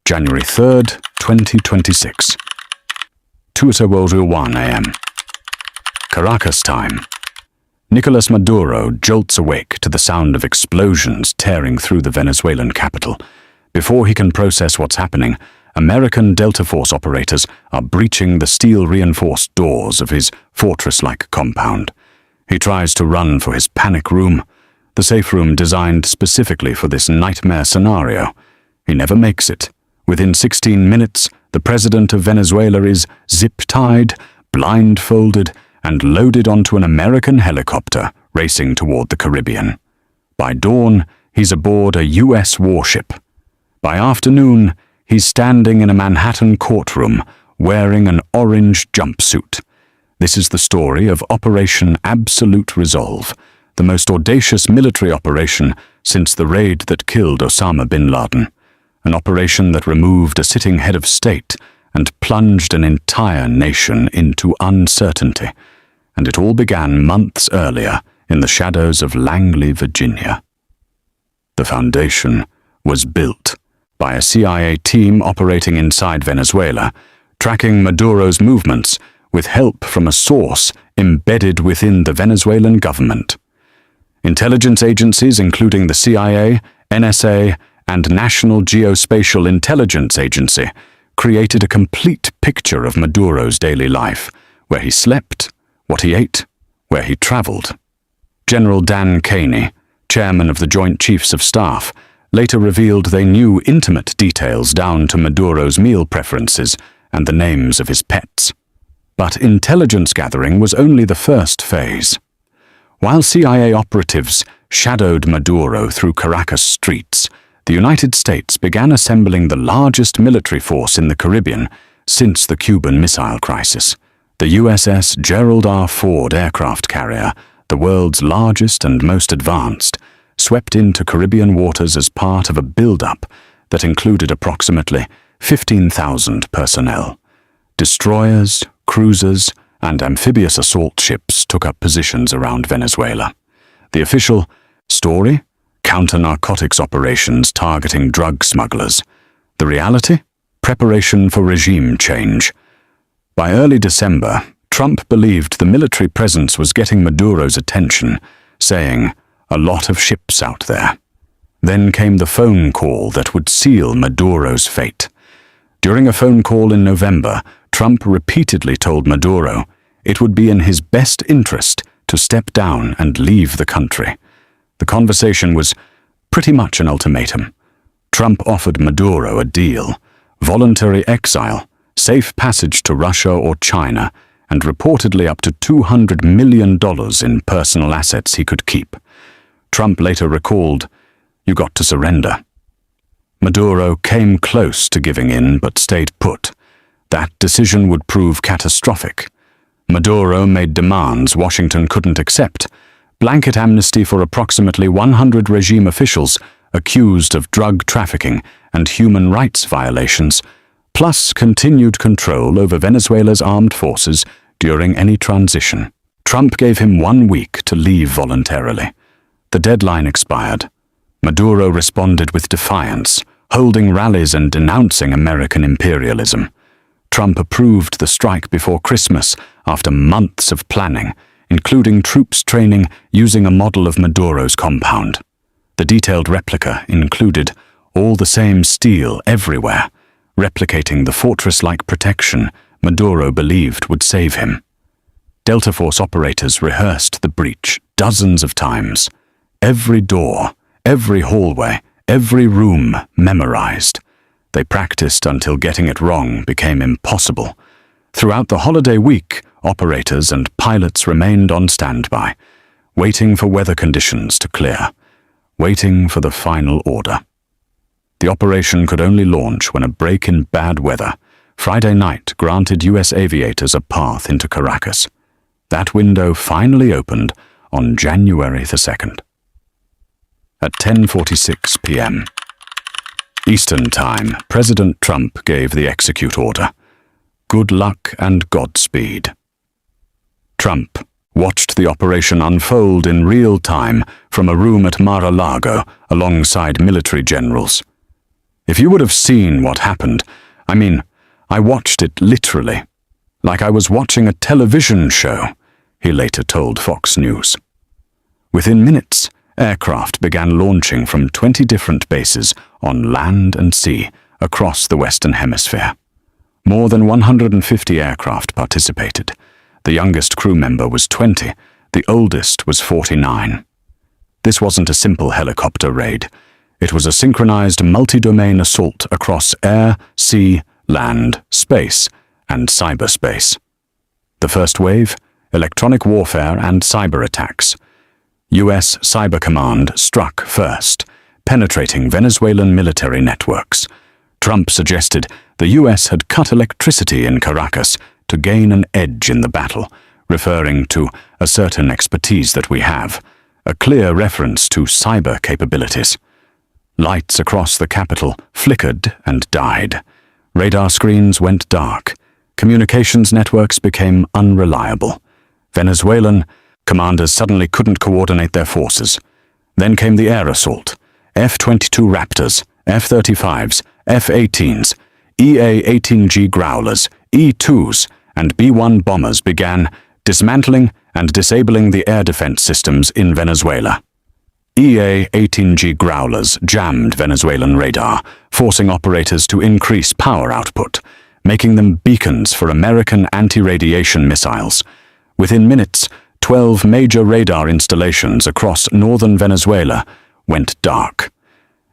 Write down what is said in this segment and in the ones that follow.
January 3rd, 2026. 2:01 a.m. Caracas time. Nicolás Maduro jolts awake to the sound of explosions tearing through the Venezuelan capital. Before he can process what's happening, American Delta Force operators are breaching the steel-reinforced doors of his fortress-like compound. He tries to run for his panic room, the safe room designed specifically for this nightmare scenario. He never makes it. Within 16 minutes, the president of Venezuela is zip-tied, blindfolded, and loaded onto an American helicopter racing toward the Caribbean. By dawn, he's aboard a U.S. warship. By afternoon, he's standing in a Manhattan courtroom wearing an orange jumpsuit. This is the story of Operation Absolute Resolve, the most audacious military operation since the raid that killed Osama bin Laden. An operation that removed a sitting head of state and plunged an entire nation into uncertainty. And it all began months earlier in the shadows of Langley, Virginia. The foundation was built by a CIA team operating inside Venezuela, tracking Maduro's movements with help from a source embedded within the Venezuelan government. Intelligence agencies including the CIA, NSA, and National Geospatial Intelligence Agency created a complete picture of Maduro's daily life, where he slept, what he ate, where he traveled. General Dan Caney, chairman of the Joint Chiefs of Staff, later revealed they knew intimate details down to Maduro's meal preferences and the names of his pets. But intelligence gathering was only the first phase. While CIA operatives shadowed Maduro through Caracas streets, the United States began assembling the largest military force in the Caribbean since the Cuban Missile Crisis. The USS Gerald R. Ford aircraft carrier, the world's largest and most advanced, swept into Caribbean waters as part of a build-up that included approximately 15,000 personnel. Destroyers, cruisers, and amphibious assault ships took up positions around Venezuela. The official story? Counter-narcotics operations targeting drug smugglers. The reality? Preparation for regime change. By early December, Trump believed the military presence was getting Maduro's attention, saying, "A lot of ships out there." Then came the phone call that would seal Maduro's fate. During a phone call in November, Trump repeatedly told Maduro it would be in his best interest to step down and leave the country. The conversation was pretty much an ultimatum. Trump offered Maduro a deal: voluntary exile, safe passage to Russia or China, and reportedly up to $200 million in personal assets he could keep. Trump later recalled, "You got to surrender." Maduro came close to giving in but stayed put. That decision would prove catastrophic. Maduro made demands Washington couldn't accept: blanket amnesty for approximately 100 regime officials accused of drug trafficking and human rights violations, plus continued control over Venezuela's armed forces during any transition. Trump gave him 1 week to leave voluntarily. The deadline expired. Maduro responded with defiance, holding rallies and denouncing American imperialism. Trump approved the strike before Christmas after months of planning, including troops training using a model of Maduro's compound. The detailed replica included all the same steel everywhere, replicating the fortress-like protection Maduro believed would save him. Delta Force operators rehearsed the breach dozens of times. Every door, every hallway, every room memorized. They practiced until getting it wrong became impossible. Throughout the holiday week, operators and pilots remained on standby, waiting for weather conditions to clear, waiting for the final order. The operation could only launch when a break in bad weather Friday night granted U.S. aviators a path into Caracas. That window finally opened on January the 2nd. At 10:46 p.m. Eastern Time, President Trump gave the execute order. Good luck and Godspeed. Trump watched the operation unfold in real time from a room at Mar-a-Lago alongside military generals. If you would have seen what happened, I watched it literally, like I was watching a television show, he later told Fox News. Within minutes, aircraft began launching from 20 different bases on land and sea across the Western Hemisphere. More than 150 aircraft participated. The youngest crew member was 20, the oldest was 49. This wasn't a simple helicopter raid. It was a synchronized multi-domain assault across air, sea, land, space, and cyberspace. The first wave, electronic warfare and cyber attacks. US Cyber Command struck first, penetrating Venezuelan military networks. Trump suggested the US had cut electricity in Caracas to gain an edge in the battle, referring to a certain expertise that we have, a clear reference to cyber capabilities. Lights across the capital flickered and died. Radar screens went dark. Communications networks became unreliable. Venezuelan commanders suddenly couldn't coordinate their forces. Then came the air assault. F-22 Raptors, F-35s, F-18s, EA-18G Growlers, E-2s, and B-1 bombers began dismantling and disabling the air defense systems in Venezuela. EA-18G Growlers jammed Venezuelan radar, forcing operators to increase power output, making them beacons for American anti-radiation missiles. Within minutes, 12 major radar installations across northern Venezuela went dark.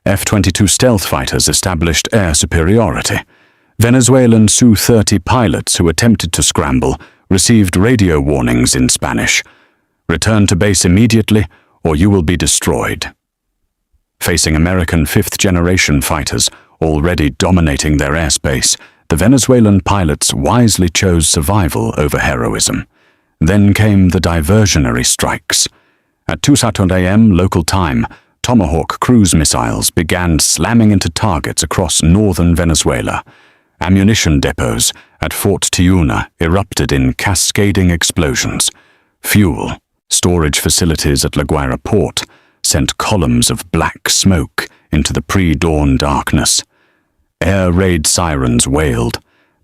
F-22 stealth fighters established air superiority. Venezuelan Su-30 pilots who attempted to scramble received radio warnings in Spanish. Return to base immediately, or you will be destroyed. Facing American fifth-generation fighters already dominating their airspace, the Venezuelan pilots wisely chose survival over heroism. Then came the diversionary strikes. At 2:00 a.m. local time, Tomahawk cruise missiles began slamming into targets across northern Venezuela. Ammunition depots at Fort Tiuna erupted in cascading explosions. Fuel storage facilities at La Guaira port sent columns of black smoke into the pre-dawn darkness. Air raid sirens wailed.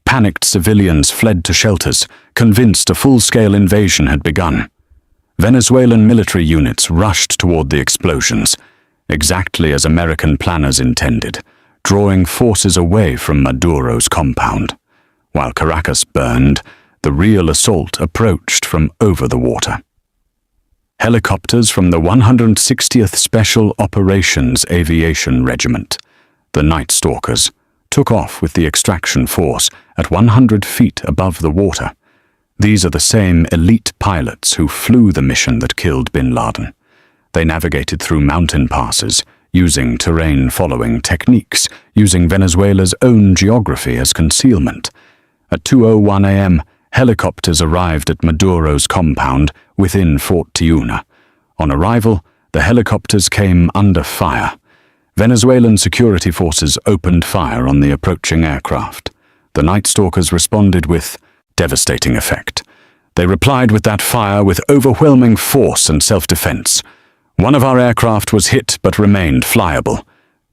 Panicked civilians fled to shelters, convinced a full-scale invasion had begun. Venezuelan military units rushed toward the explosions, exactly as American planners intended, drawing forces away from Maduro's compound. While Caracas burned, the real assault approached from over the water. Helicopters from the 160th Special Operations Aviation Regiment, the Nightstalkers, took off with the extraction force at 100 feet above the water. These are the same elite pilots who flew the mission that killed bin Laden. They navigated through mountain passes, using terrain-following techniques, using Venezuela's own geography as concealment. At 2:01 a.m., helicopters arrived at Maduro's compound within Fort Tiuna. On arrival, the helicopters came under fire. Venezuelan security forces opened fire on the approaching aircraft. The Nightstalkers responded with devastating effect. They replied with that fire with overwhelming force and self-defense. One of our aircraft was hit but remained flyable,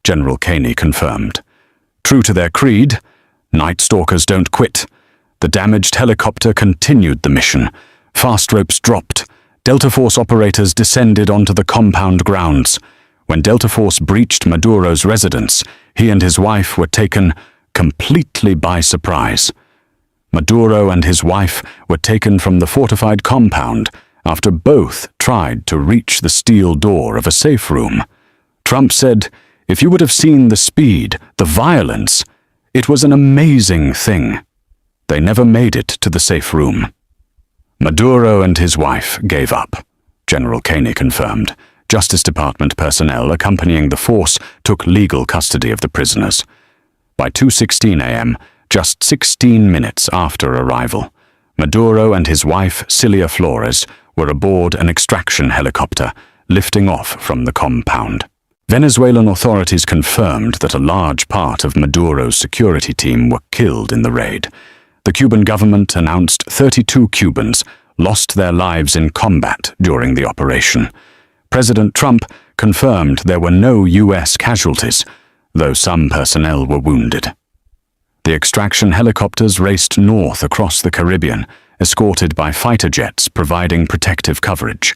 General Caney confirmed. True to their creed, Nightstalkers don't quit. The damaged helicopter continued the mission. Fast ropes dropped. Delta Force operators descended onto the compound grounds. When Delta Force breached Maduro's residence, he and his wife were taken completely by surprise. Maduro and his wife were taken from the fortified compound after both tried to reach the steel door of a safe room. Trump said, "If you would have seen the speed, the violence, it was an amazing thing." They never made it to the safe room. Maduro and his wife gave up, General Caney confirmed. Justice Department personnel accompanying the force took legal custody of the prisoners. By 2:16 a.m., just 16 minutes after arrival, Maduro and his wife, Cilia Flores, were aboard an extraction helicopter, lifting off from the compound. Venezuelan authorities confirmed that a large part of Maduro's security team were killed in the raid. The Cuban government announced 32 Cubans lost their lives in combat during the operation. President Trump confirmed there were no U.S. casualties. though some personnel were wounded. The extraction helicopters raced north across the Caribbean, escorted by fighter jets providing protective coverage.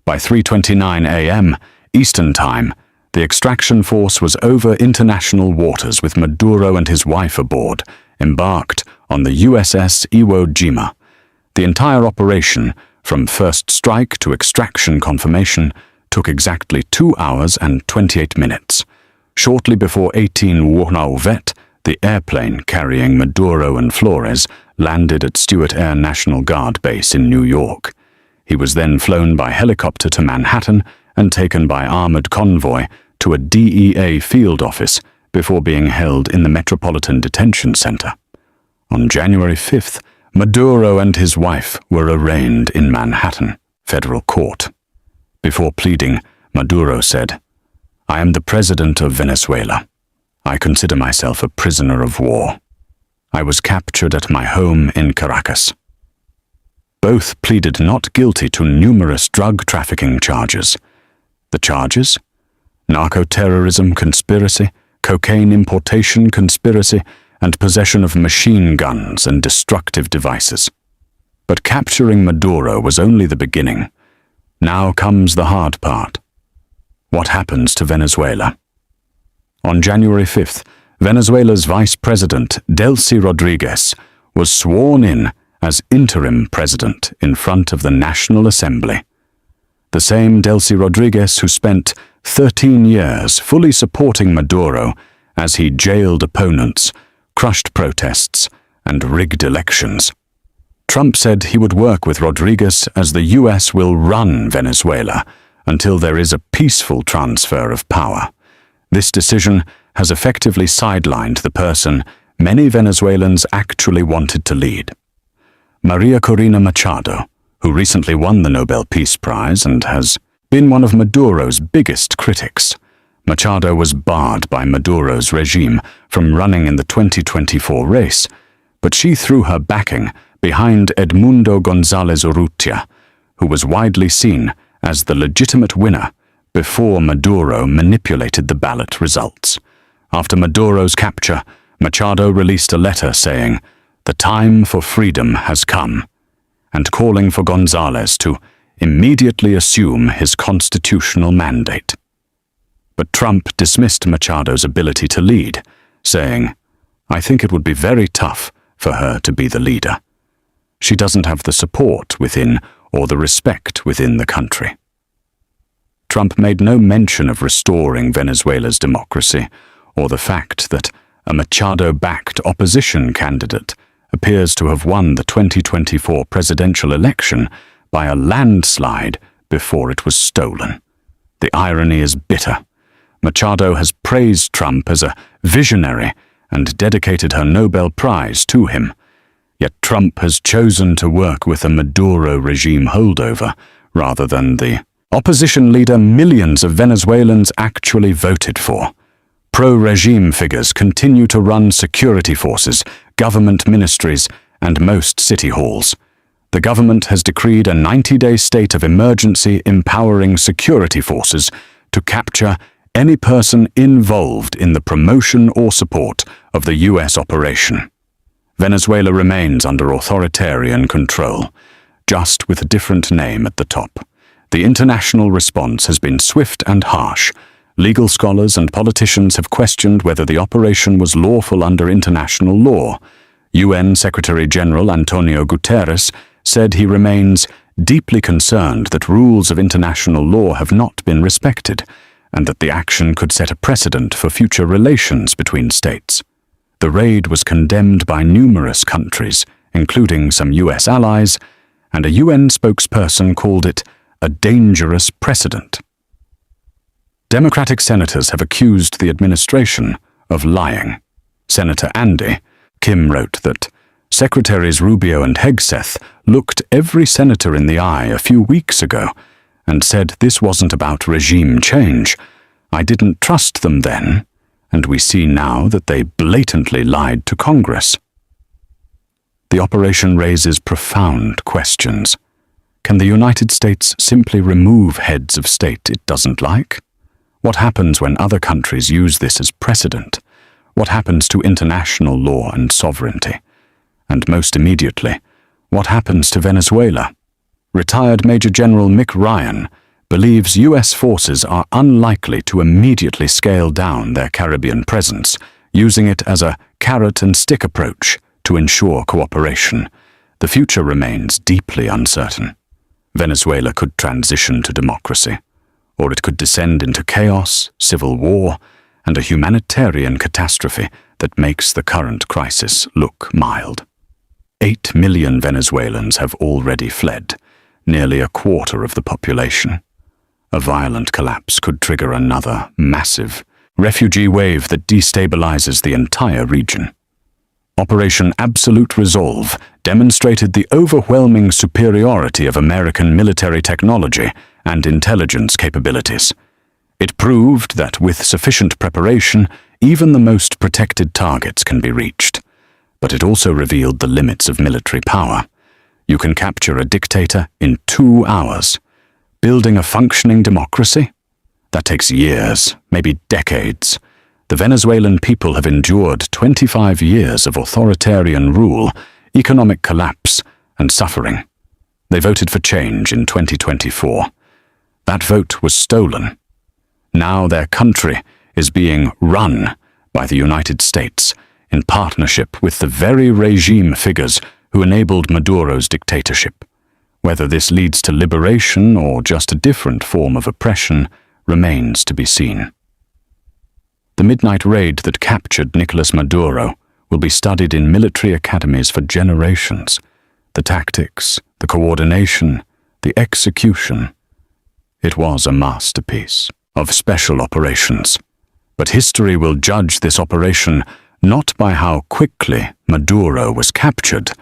By 3:29 a.m. Eastern Time, the extraction force was over international waters with Maduro and his wife aboard, embarked on the USS Iwo Jima. The entire operation, from first strike to extraction confirmation, took exactly 2 hours and 28 minutes. Shortly before 18 Wuhnauvet, the airplane carrying Maduro and Flores landed at Stewart Air National Guard Base in New York. He was then flown by helicopter to Manhattan and taken by armored convoy to a DEA field office before being held in the Metropolitan Detention Center. On January 5th, Maduro and his wife were arraigned in Manhattan federal court. Before pleading, Maduro said, "I am the president of Venezuela. I consider myself a prisoner of war. I was captured at my home in Caracas." Both pleaded not guilty to numerous drug trafficking charges. The charges? Narco-terrorism conspiracy, cocaine importation conspiracy, and possession of machine guns and destructive devices. But capturing Maduro was only the beginning. Now comes the hard part. What happens to Venezuela? On January 5th, Venezuela's Vice President, Delcy Rodriguez, was sworn in as interim president in front of the National Assembly. The same Delcy Rodriguez who spent 13 years fully supporting Maduro as he jailed opponents, crushed protests, and rigged elections. Trump said he would work with Rodriguez as the US will run Venezuela until there is a peaceful transfer of power. This decision has effectively sidelined the person many Venezuelans actually wanted to lead. Maria Corina Machado, who recently won the Nobel Peace Prize and has been one of Maduro's biggest critics. Machado was barred by Maduro's regime from running in the 2024 race, but she threw her backing behind Edmundo González Urrutia, who was widely seen as the legitimate winner before Maduro manipulated the ballot results. After Maduro's capture, Machado released a letter saying, "The time for freedom has come," and calling for González to immediately assume his constitutional mandate. But Trump dismissed Machado's ability to lead, saying, "I think it would be very tough for her to be the leader. She doesn't have the support within or the respect within the country." Trump made no mention of restoring Venezuela's democracy or the fact that a Machado-backed opposition candidate appears to have won the 2024 presidential election by a landslide before it was stolen. The irony is bitter. Machado has praised Trump as a visionary and dedicated her Nobel Prize to him. Yet Trump has chosen to work with a Maduro regime holdover rather than the opposition leader millions of Venezuelans actually voted for. Pro-regime figures continue to run security forces, government ministries, and most city halls. The government has decreed a 90-day state of emergency empowering security forces to capture any person involved in the promotion or support of the U.S. operation. Venezuela remains under authoritarian control, just with a different name at the top. The international response has been swift and harsh. Legal scholars and politicians have questioned whether the operation was lawful under international law. UN Secretary-General Antonio Guterres said he remains deeply concerned that rules of international law have not been respected, and that the action could set a precedent for future relations between states. The raid was condemned by numerous countries, including some US allies, and a UN spokesperson called it a dangerous precedent. Democratic senators have accused the administration of lying. Senator Andy Kim wrote that Secretaries Rubio and Hegseth looked every senator in the eye a few weeks ago and said this wasn't about regime change. I didn't trust them then, and we see now that they blatantly lied to Congress. The operation raises profound questions. Can the United States simply remove heads of state it doesn't like? What happens when other countries use this as precedent? What happens to international law and sovereignty? And most immediately, what happens to Venezuela? Retired Major General Mick Ryan believes U.S. forces are unlikely to immediately scale down their Caribbean presence, using it as a carrot-and-stick approach to ensure cooperation. The future remains deeply uncertain. Venezuela could transition to democracy, or it could descend into chaos, civil war, and a humanitarian catastrophe that makes the current crisis look mild. 8 million Venezuelans have already fled, nearly a quarter of the population. A violent collapse could trigger another massive refugee wave that destabilizes the entire region. Operation Absolute Resolve demonstrated the overwhelming superiority of American military technology and intelligence capabilities. It proved that with sufficient preparation, even the most protected targets can be reached. But it also revealed the limits of military power. You can capture a dictator in 2 hours. Building a functioning democracy? That takes years, maybe decades. The Venezuelan people have endured 25 years of authoritarian rule, economic collapse, and suffering. They voted for change in 2024. That vote was stolen. Now their country is being run by the United States in partnership with the very regime figures who enabled Maduro's dictatorship. Whether this leads to liberation or just a different form of oppression remains to be seen. The midnight raid that captured Nicolás Maduro will be studied in military academies for generations. The tactics, the coordination, the execution. It was a masterpiece of special operations. But history will judge this operation not by how quickly Maduro was captured,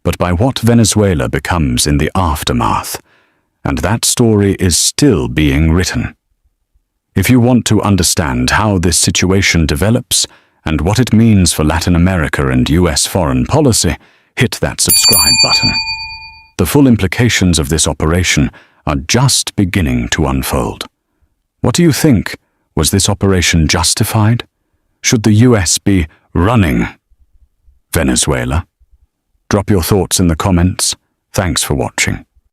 but by what Venezuela becomes in the aftermath. And that story is still being written. If you want to understand how this situation develops and what it means for Latin America and US foreign policy, hit that subscribe button. The full implications of this operation are just beginning to unfold. What do you think? Was this operation justified? Should the US be running Venezuela? Drop your thoughts in the comments. Thanks for watching.